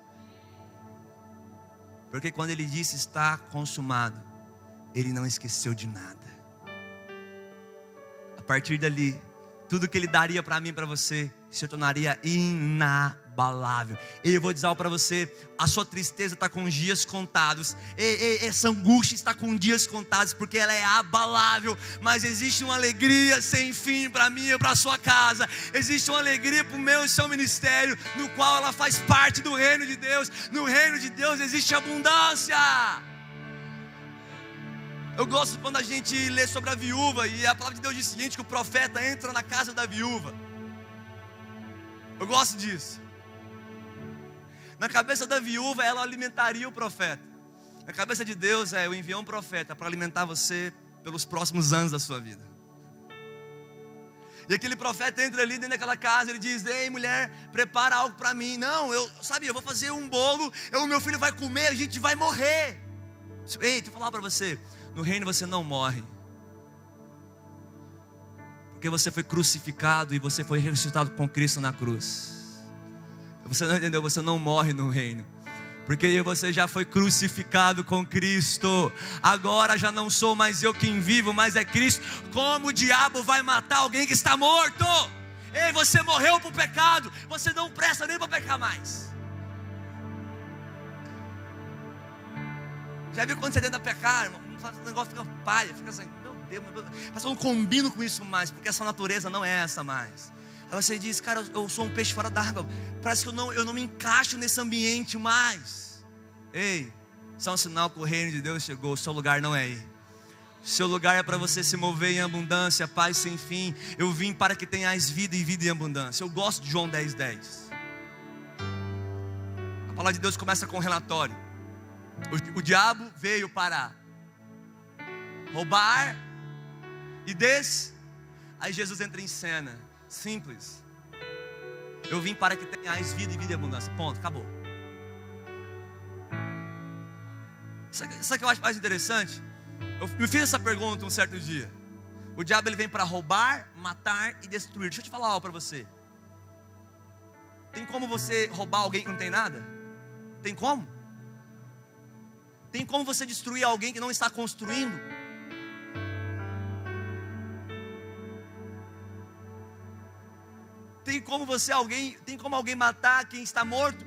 Porque quando Ele disse está consumado, Ele não esqueceu de nada. A partir dali, tudo que Ele daria para mim e para você se tornaria inabalável. E eu vou dizer algo para você: a sua tristeza está com dias contados, essa angústia está com dias contados, porque ela é abalável. Mas existe uma alegria sem fim para mim e para a sua casa. Existe uma alegria para o meu e seu ministério, no qual ela faz parte do reino de Deus. No reino de Deus existe abundância. Eu gosto quando a gente lê sobre a viúva, e a palavra de Deus diz o seguinte, que o profeta entra na casa da viúva. Eu gosto disso. Na cabeça da viúva, ela alimentaria o profeta. Na cabeça de Deus, eu enviei um profeta para alimentar você pelos próximos anos da sua vida. E aquele profeta entra ali dentro daquela casa, ele diz: ei, mulher, prepara algo para mim. Não, eu vou fazer um bolo, meu filho vai comer, a gente vai morrer. Ei, deixa eu falar para você, no reino você não morre. Porque você foi crucificado e você foi ressuscitado com Cristo na cruz. Você não entendeu? Você não morre no reino, porque você já foi crucificado com Cristo. Agora já não sou mais eu quem vivo, mas é Cristo. Como o diabo vai matar alguém que está morto? Ei, você morreu para o pecado, você não presta nem para pecar mais. Já viu quando você tenta pecar, irmão? O negócio fica palha, fica assim, meu Deus, mas eu não combino com isso mais, porque essa natureza não é essa mais. Aí você diz: cara, eu sou um peixe fora d'água, parece que eu não me encaixo nesse ambiente mais. Ei, isso é um sinal que o reino de Deus chegou. O seu lugar não é aí. O seu lugar é para você se mover em abundância, paz sem fim. Eu vim para que tenhais vida e vida em abundância. Eu gosto de João 10:10. A palavra de Deus começa com um relatório. O diabo veio para roubar e Aí Jesus entra em cena. Simples. Eu vim para que tenhais vida e vida em abundância. Ponto, acabou. Sabe o que eu acho mais interessante? Eu me fiz essa pergunta um certo dia. O diabo ele vem para roubar, matar e destruir. Deixa eu te falar algo para você. Tem como você roubar alguém que não tem nada? Tem como? Tem como você destruir alguém que não está construindo? Tem como alguém matar quem está morto?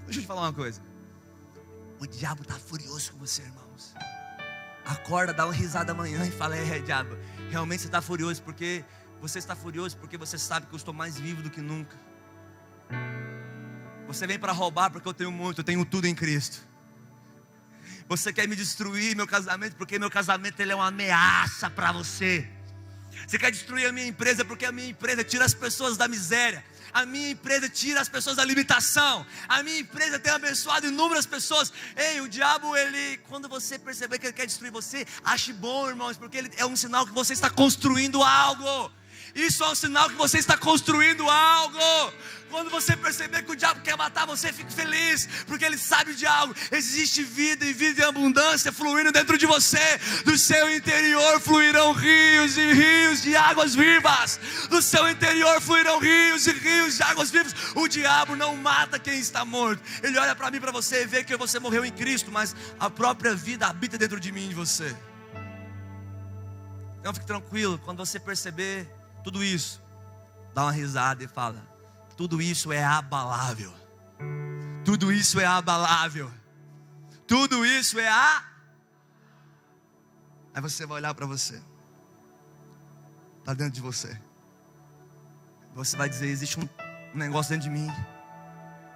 Deixa eu te falar uma coisa. O diabo está furioso com você, irmãos. Acorda, dá uma risada amanhã e fala: diabo, realmente você está furioso porque você sabe que eu estou mais vivo do que nunca. Você vem para roubar porque eu tenho muito, eu tenho tudo em Cristo. Você quer me destruir meu casamento porque meu casamento ele é uma ameaça para você. Você quer destruir a minha empresa porque a minha empresa tira as pessoas da miséria. A minha empresa tira as pessoas da limitação. A minha empresa tem abençoado inúmeras pessoas. Ei, o diabo, quando você perceber que ele quer destruir você, ache bom, irmãos, porque ele é um sinal que você está construindo algo. Isso é um sinal que você está construindo algo. Quando você perceber que o diabo quer matar você, fique feliz, porque ele sabe de algo. Existe vida e vida em abundância fluindo dentro de você. Do seu interior fluirão rios e rios de águas vivas. Do seu interior fluirão rios e rios de águas vivas. O diabo não mata quem está morto. Ele olha para mim, para você e vê que você morreu em Cristo, mas a própria vida habita dentro de mim e de você. Então fique tranquilo, quando você perceber tudo isso, dá uma risada e fala: tudo isso é abalável. Tudo isso é abalável. Tudo isso é Aí você vai olhar para você. Está dentro de você. Você vai dizer: existe um negócio dentro de mim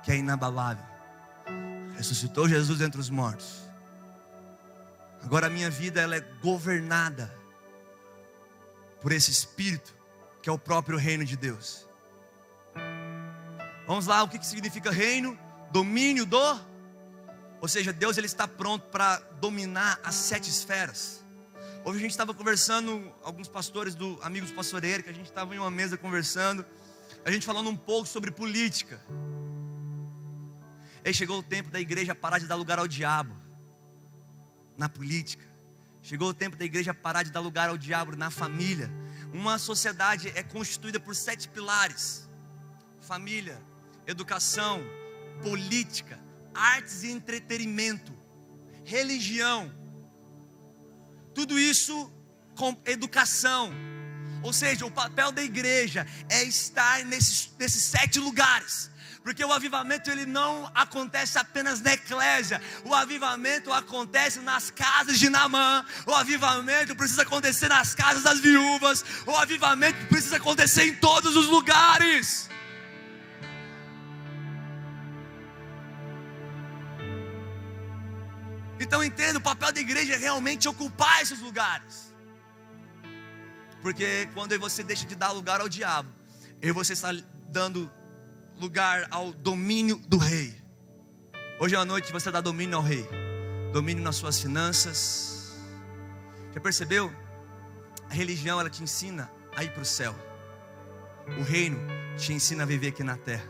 que é inabalável. Ressuscitou Jesus entre os mortos. Agora a minha vida ela é governada por esse Espírito que é o próprio reino de Deus. Vamos lá, o que significa reino? Domínio ou seja, Deus ele está pronto para dominar as 7 esferas. Hoje a gente estava conversando, alguns pastores amigos do pastor Eric, a gente estava em uma mesa conversando, a gente falando um pouco sobre política. Aí chegou o tempo da igreja parar de dar lugar ao diabo na política. Chegou o tempo da igreja parar de dar lugar ao diabo na família. Uma sociedade é constituída por 7 pilares: família, educação, política, artes e entretenimento, religião. Tudo isso com educação. Ou seja, o papel da igreja é estar nesses 7 lugares. Porque o avivamento ele não acontece apenas na eclésia. O avivamento acontece nas casas de Naamã. O avivamento precisa acontecer nas casas das viúvas. O avivamento precisa acontecer em todos os lugares. Então entenda, o papel da igreja é realmente ocupar esses lugares. Porque quando você deixa de dar lugar ao diabo, e você está dando lugar ao domínio do rei. Hoje à noite você dá domínio ao rei. Domínio nas suas finanças. Já percebeu? A religião ela te ensina a ir para o céu. O reino te ensina a viver aqui na terra.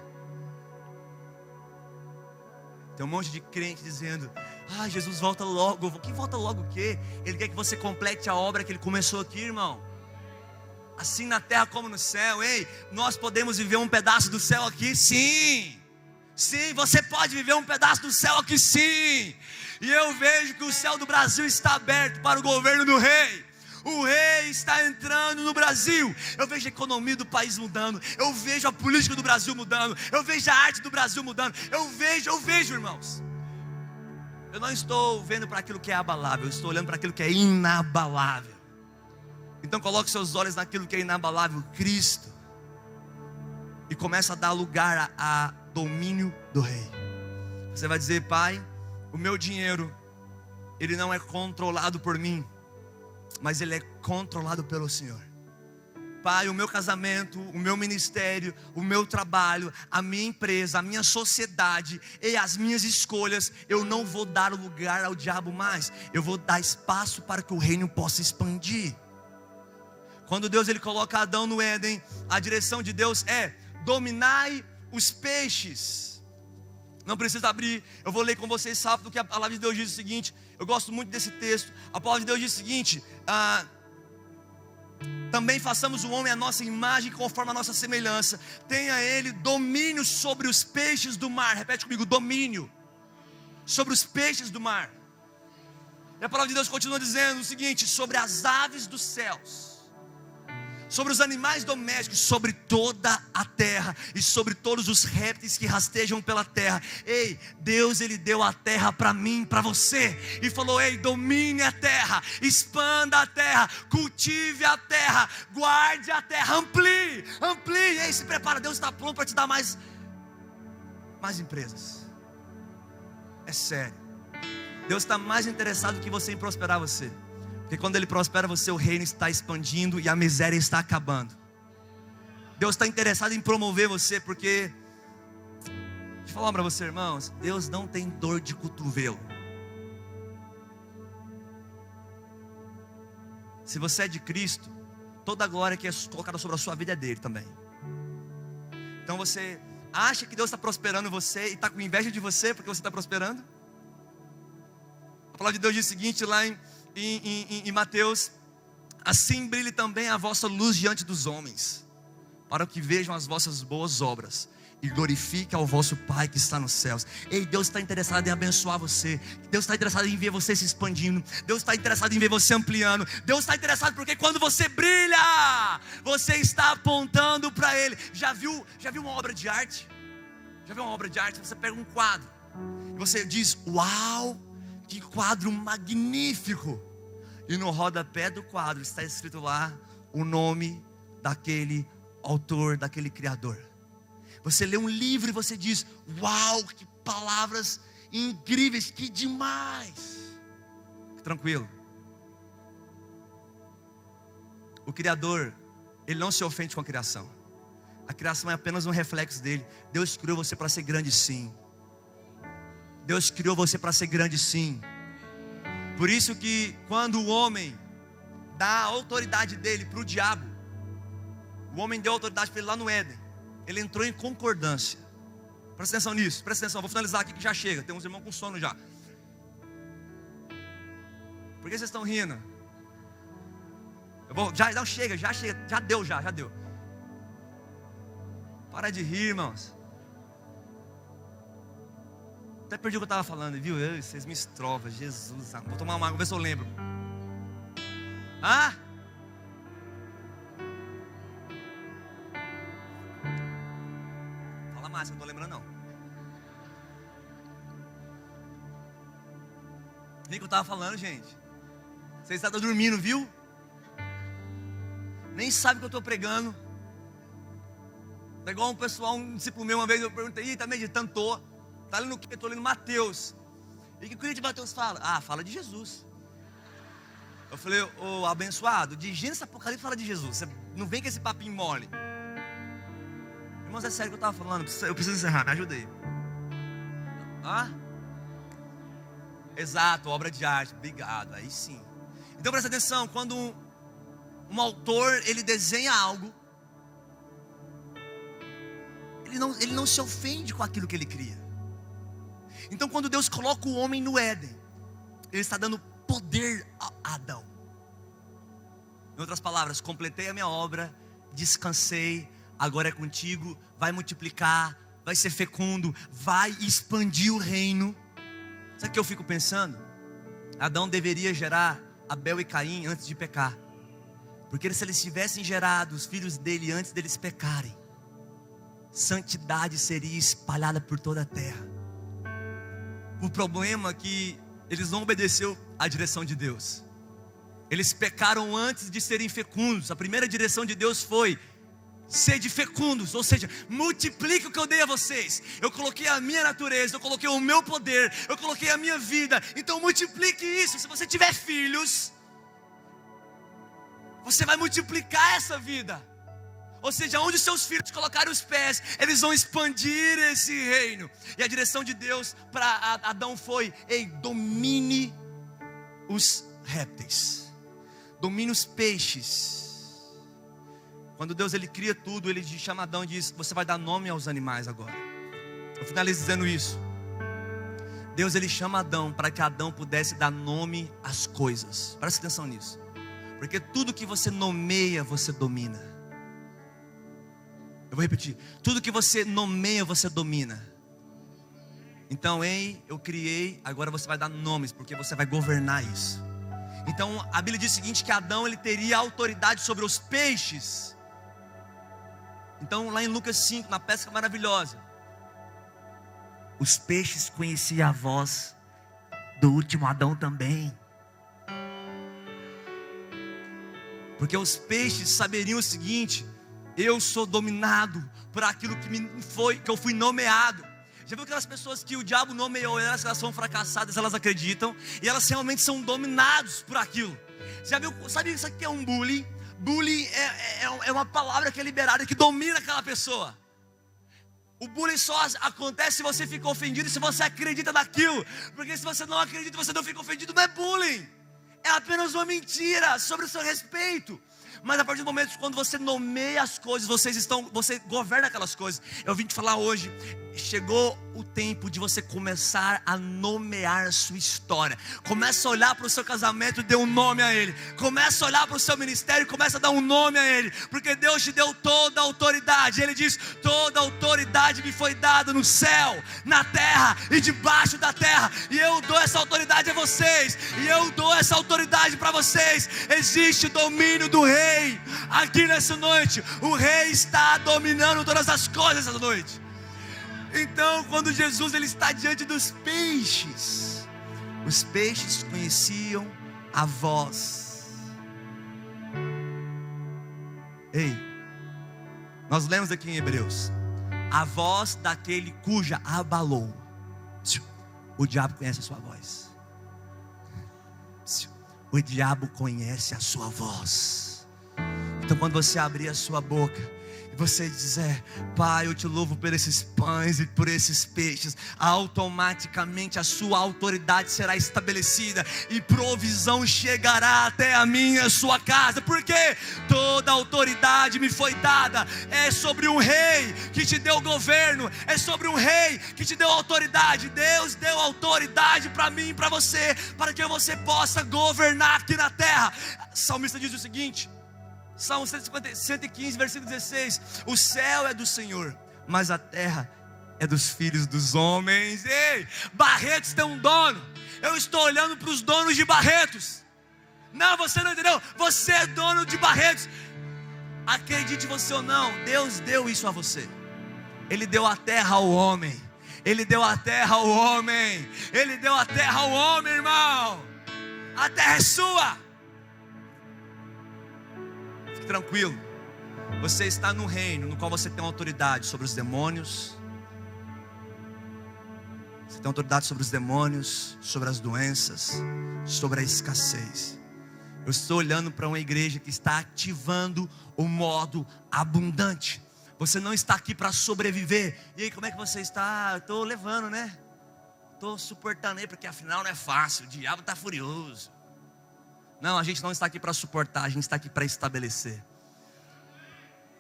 Tem um monte de crente dizendo: Jesus volta logo. Que volta logo o quê? Ele quer que você complete a obra que ele começou aqui, irmão. Assim na terra como no céu. Ei, nós podemos viver um pedaço do céu aqui? Sim. Sim, você pode viver um pedaço do céu aqui, sim. E eu vejo que o céu do Brasil está aberto para o governo do rei. O rei está entrando no Brasil. Eu vejo a economia do país mudando. Eu vejo a política do Brasil mudando. Eu vejo a arte do Brasil mudando. Eu vejo, irmãos. Eu não estou vendo para aquilo que é abalável. Eu estou olhando para aquilo que é inabalável. Então coloque seus olhos naquilo que é inabalável, Cristo. E começa a dar lugar a domínio do rei. Você vai dizer: Pai, o meu dinheiro, ele não é controlado por mim, mas ele é controlado pelo Senhor. Pai, o meu casamento, o meu ministério, o meu trabalho, a minha empresa, a minha sociedade e as minhas escolhas, eu não vou dar lugar ao diabo mais. Eu vou dar espaço para que o reino possa expandir. Quando Deus ele coloca Adão no Éden, a direção de Deus é: dominai os peixes. Não precisa abrir, eu vou ler com vocês rápido, que a palavra de Deus diz o seguinte. Eu gosto muito desse texto. A palavra de Deus diz o seguinte: também façamos o homem à nossa imagem, conforme a nossa semelhança. Tenha ele domínio sobre os peixes do mar. Repete comigo: domínio sobre os peixes do mar. E a palavra de Deus continua dizendo o seguinte: sobre as aves dos céus, sobre os animais domésticos, sobre toda a terra e sobre todos os répteis que rastejam pela terra. Ei, Deus ele deu a terra para mim, para você, e falou: ei, domine a terra, expanda a terra, cultive a terra, guarde a terra, amplie. Ei, se prepara, Deus está pronto para te dar mais empresas. É sério, Deus está mais interessado que você em prosperar você. Porque quando Ele prospera você, o reino está expandindo e a miséria está acabando. Deus está interessado em promover você, porque, deixa eu falar para você, irmãos, Deus não tem dor de cotovelo. Se você é de Cristo, toda a glória que é colocada sobre a sua vida é dele também. Então você acha que Deus está prosperando você e está com inveja de você porque você está prosperando? A palavra de Deus diz o seguinte lá em Mateus: assim brilhe também a vossa luz diante dos homens, para que vejam as vossas boas obras e glorifique ao vosso Pai que está nos céus. Ei, Deus está interessado em abençoar você. Deus está interessado em ver você se expandindo. Deus está interessado em ver você ampliando. Deus está interessado porque quando você brilha, você está apontando para Ele. Já viu uma obra de arte? Já viu uma obra de arte? Você pega um quadro e você diz: uau, que quadro magnífico! E no rodapé do quadro está escrito lá o nome daquele autor, daquele criador. Você lê um livro e você diz: uau, que palavras incríveis, que demais! Tranquilo. O Criador, Ele não se ofende com a criação. A criação é apenas um reflexo dele. Deus criou você para ser grande, sim. Deus criou você para ser grande, sim. Por isso que quando o homem dá a autoridade dele para o diabo, o homem deu autoridade para ele lá no Éden, ele entrou em concordância. Presta atenção nisso, presta atenção. Vou finalizar aqui que já chega, tem uns irmãos com sono já. Por que vocês estão rindo? Não, chega, já deu. Para de rir, irmãos. Até perdi o que eu estava falando, viu? Vocês me estrovam, Jesus. Vou tomar uma água, ver se eu lembro. Fala mais, que eu não estou lembrando não. Nem que eu estava falando, gente. Vocês estão dormindo, viu? Nem sabe o que eu estou pregando. É igual um discípulo meu, uma vez eu perguntei: está meditando? Está lendo o quê? Estou lendo Mateus. E o que o livro de Mateus fala? Fala de Jesus. Eu falei: ô abençoado, de Gênesis Apocalipse fala de Jesus. Você não vem com esse papinho mole. Irmãos, é sério que eu estava falando. Eu preciso encerrar, me ajuda aí. Exato, obra de arte. Obrigado, aí sim. Então presta atenção, quando um autor, ele desenha algo, ele não se ofende com aquilo que ele cria. Então quando Deus coloca o homem no Éden, Ele está dando poder a Adão. Em outras palavras, completei a minha obra, descansei, agora é contigo, vai multiplicar, vai ser fecundo, vai expandir o reino. Sabe o que eu fico pensando? Adão deveria gerar Abel e Caim antes de pecar, porque se eles tivessem gerado os filhos dele antes deles pecarem, santidade seria espalhada por toda a terra. O problema é que eles não obedeceram à direção de Deus. Eles pecaram antes de serem fecundos. A primeira direção de Deus foi: sede fecundos, ou seja, multiplique o que eu dei a vocês. Eu coloquei a minha natureza, eu coloquei o meu poder, eu coloquei a minha vida. Então multiplique isso. Se você tiver filhos, você vai multiplicar essa vida. Ou seja, onde seus filhos colocarem os pés, eles vão expandir esse reino. E a direção de Deus para Adão foi: ei, domine os répteis, domine os peixes. Quando Deus ele cria tudo, ele chama Adão e diz: você vai dar nome aos animais agora. Eu finalizo dizendo isso. Deus ele chama Adão para que Adão pudesse dar nome às coisas. Presta atenção nisso. Porque tudo que você nomeia, você domina. Eu vou repetir. Tudo que você nomeia, você domina. Então, eu criei, agora você vai dar nomes, porque você vai governar isso. Então, a Bíblia diz o seguinte, que Adão ele teria autoridade sobre os peixes. Então, lá em Lucas 5, na pesca maravilhosa, os peixes conheciam a voz do último Adão também. Porque os peixes saberiam o seguinte: eu sou dominado por aquilo que eu fui nomeado. Já viu aquelas pessoas que o diabo nomeou, elas são fracassadas, elas acreditam, e elas realmente são dominados por aquilo. Já viu, sabe isso aqui é um bullying? Bullying é uma palavra que é liberada, que domina aquela pessoa. O bullying só acontece se você fica ofendido e se você acredita naquilo. Porque se você não acredita, você não fica ofendido, não é bullying. É apenas uma mentira sobre o seu respeito. Mas a partir do momento quando você nomeia as coisas, você governa aquelas coisas. Eu vim te falar hoje, chegou o tempo de você começar a nomear a sua história. Começa a olhar para o seu casamento e dê um nome a ele. Começa a olhar para o seu ministério e começa a dar um nome a ele. Porque Deus te deu toda a autoridade. Ele diz: toda a autoridade me foi dada no céu, na terra e debaixo da terra. E eu dou essa autoridade a vocês. E eu dou essa autoridade para vocês. Existe domínio do rei. Aqui nessa noite, o rei está dominando todas as coisas essa noite. Então, quando Jesus ele está diante dos peixes, os peixes conheciam a voz. Ei, nós lemos aqui em Hebreus: a voz daquele cuja abalou. O diabo conhece a sua voz. O diabo conhece a sua voz. Então quando você abrir a sua boca e você dizer: Pai, eu te louvo por esses pães e por esses peixes, automaticamente a sua autoridade será estabelecida e provisão chegará até a minha sua casa. Porque toda autoridade me foi dada. É sobre um rei que te deu governo, é sobre um rei que te deu autoridade. Deus deu autoridade para mim e para você, para que você possa governar aqui na terra. O salmista diz o seguinte, Salmo 115, versículo 16: o céu é do Senhor, mas a terra é dos filhos dos homens. Ei, Barretos tem um dono. Eu estou olhando para os donos de Barretos. Não, você não entendeu? Você é dono de Barretos. Acredite você ou não, Deus deu isso a você. Ele deu a terra ao homem. Ele deu a terra ao homem. Ele deu a terra ao homem, irmão. A terra é sua. Tranquilo, você está no reino no qual você tem autoridade sobre os demônios. Você tem autoridade sobre os demônios, sobre as doenças, sobre a escassez. Eu estou olhando para uma igreja que está ativando o modo abundante. Você não está aqui para sobreviver. E aí, como é que você está? Estou levando, né? Estou suportando aí, porque afinal não é fácil, o diabo está furioso. Não, a gente não está aqui para suportar, a gente está aqui para estabelecer.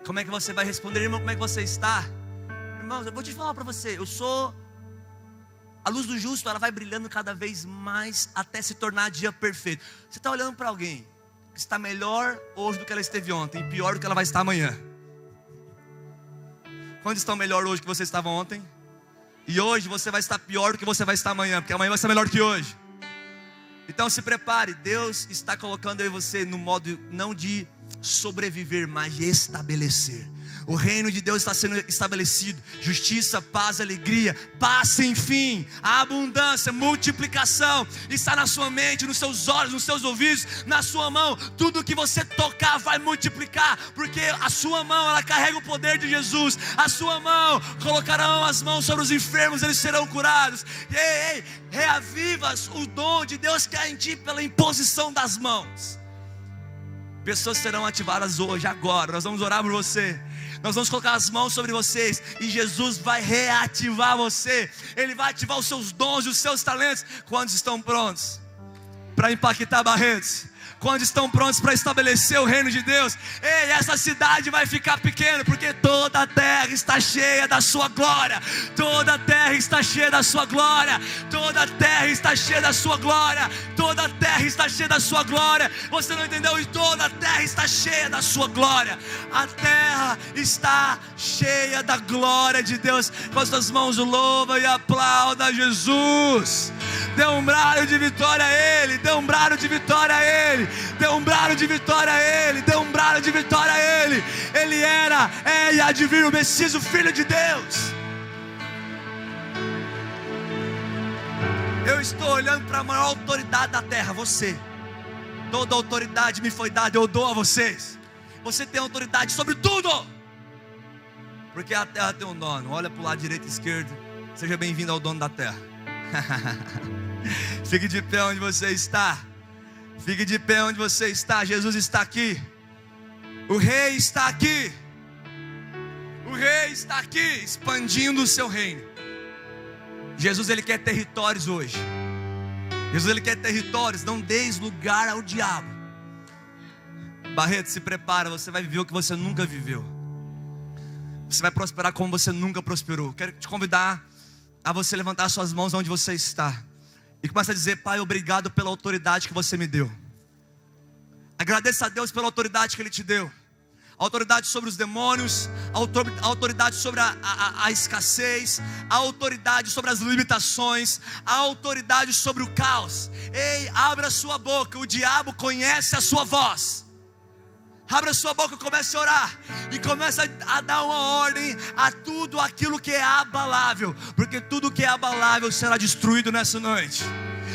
Como é que você vai responder, irmão? Como é que você está? Irmãos, eu vou te falar para você, eu sou a luz do justo, ela vai brilhando cada vez mais até se tornar dia perfeito. Você está olhando para alguém que está melhor hoje do que ela esteve ontem, e pior do que ela vai estar amanhã. Quantos estão melhor hoje do que você estava ontem? E hoje você vai estar pior do que você vai estar amanhã, porque amanhã vai ser melhor que hoje. Então se prepare, Deus está colocando eu e você no modo não de sobreviver, mas de estabelecer. O reino de Deus está sendo estabelecido. Justiça, paz, alegria, paz sem fim, a abundância, multiplicação está na sua mente, nos seus olhos, nos seus ouvidos, na sua mão. Tudo que você tocar vai multiplicar, porque a sua mão, ela carrega o poder de Jesus. A sua mão, colocarão as mãos sobre os enfermos, eles serão curados. Ei, reavivas o dom de Deus que há em ti pela imposição das mãos. Pessoas serão ativadas hoje, agora. Nós vamos orar por você. Nós vamos colocar as mãos sobre vocês e Jesus vai reativar você. Ele vai ativar os seus dons e os seus talentos. Quantos estão prontos para impactar Barretos? Quantos estão prontos para estabelecer o reino de Deus? Ei, essa cidade vai ficar pequena, porque toda a terra está cheia da sua glória. Toda a terra está cheia da sua glória. Toda a terra está cheia da sua glória. Toda a terra está cheia da sua glória. Você não entendeu? E toda a terra está cheia da sua glória. A terra está cheia da glória de Deus. Com as suas mãos louva e aplauda Jesus. Dê um brado de vitória a Ele. Dê um brado de vitória a Ele. Dê um brado de vitória a Ele. Dê um brado de vitória a Ele. Ele era, é e há de vir o Messias, o Filho de Deus. Eu estou olhando para a maior autoridade da terra, você. Toda autoridade me foi dada, eu dou a vocês. Você tem autoridade sobre tudo, porque a terra tem um dono. Olha para o lado direito e esquerdo. Seja bem-vindo ao dono da terra. Fique de pé onde você está. Fique de pé onde você está. Jesus está aqui. O Rei está aqui. O Rei está aqui, expandindo o seu reino. Jesus, Ele quer territórios hoje. Jesus, Ele quer territórios. Não deis lugar ao diabo. Barreto, se prepara. Você vai viver o que você nunca viveu. Você vai prosperar como você nunca prosperou. Quero te convidar a você levantar suas mãos onde você está e começa a dizer: Pai, obrigado pela autoridade que você me deu. Agradeça a Deus pela autoridade que Ele te deu. A autoridade sobre os demônios, a autoridade sobre a escassez, a autoridade sobre as limitações, a autoridade sobre o caos. Ei, abra a sua boca, o diabo conhece a sua voz. Abra sua boca e comece a orar. E comece a dar uma ordem a tudo aquilo que é abalável. Porque tudo que é abalável será destruído nessa noite.